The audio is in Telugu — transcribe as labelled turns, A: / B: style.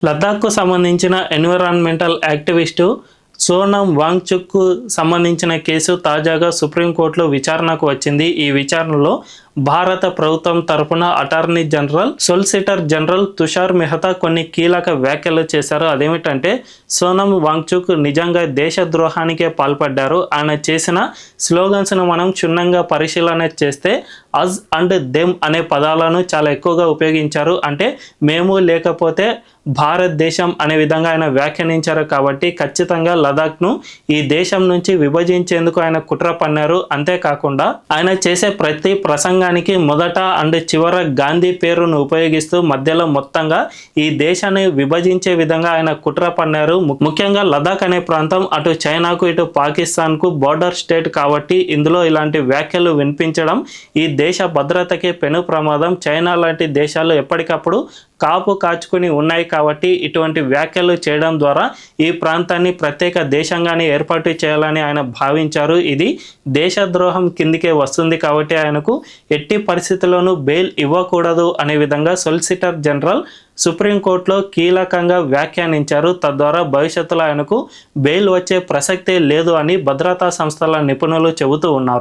A: లద్దాఖ్కు సంబంధించిన ఎన్విరాన్మెంటల్ యాక్టివిస్టు సోనం వాంగ్చుక్కు సంబంధించిన కేసు తాజాగా సుప్రీంకోర్టులో విచారణకు వచ్చింది. ఈ విచారణలో భారత ప్రభుత్వం తరపున attorney general, solicitor general Tushar Mehta కొన్ని కీలక వ్యాఖ్యలు చేశారు. అదేమిటంటే, సోనం వాంగ్చుక్ నిజంగా దేశద్రోహానికే పాల్పడ్డారు. ఆయన చేసిన స్లోగన్స్ను మనం క్షుణ్ణంగా పరిశీలన చేస్తే అజ్ అండ్ దెమ్ అనే పదాలను చాలా ఎక్కువగా ఉపయోగించారు. అంటే మేము లేకపోతే భారతదేశం అనే విధంగా ఆయన వ్యాఖ్యానించారు. కాబట్టి ఖచ్చితంగా లదాఖ్ను ఈ దేశం నుంచి విభజించేందుకు ఆయన కుట్ర పన్నారు. అంతేకాకుండా ఆయన చేసే ప్రతి ప్రసంగానికి మొదట అండ్ చివర గాంధీ పేరును ఉపయోగిస్తూ మధ్యలో మొత్తంగా ఈ దేశాన్ని విభజించే విధంగా ఆయన కుట్ర పన్నారు. ముఖ్యంగా లదాఖ్ అనే ప్రాంతం అటు చైనాకు ఇటు పాకిస్తాన్కు బోర్డర్ స్టేట్ కాబట్టి ఇందులో ఇలాంటి వ్యాఖ్యలు వినిపించడం ఈ దేశ భద్రతకే పెను ప్రమాదం. చైనా లాంటి దేశాలు ఎప్పటికప్పుడు కాపు కాచుకుని ఉన్నాయి కాబట్టి ఇటువంటి వ్యాఖ్యలు చేయడం ద్వారా ఈ ప్రాంతాన్ని ప్రత్యేక దేశంగానే ఏర్పాటు చేయాలని ఆయన భావించారు. ఇది దేశద్రోహం కిందికే వస్తుంది కాబట్టి ఆయనకు ఎట్టి పరిస్థితుల్లోనూ బెయిల్ ఇవ్వకూడదు అనే విధంగా సొలిసిటర్ జనరల్ సుప్రీంకోర్టులో కీలకంగా వ్యాఖ్యానించారు. తద్వారా భవిష్యత్తులో ఆయనకు బెయిల్ వచ్చే ప్రసక్తే లేదు అని భద్రతా సంస్థల నిపుణులు చెబుతూ ఉన్నారు.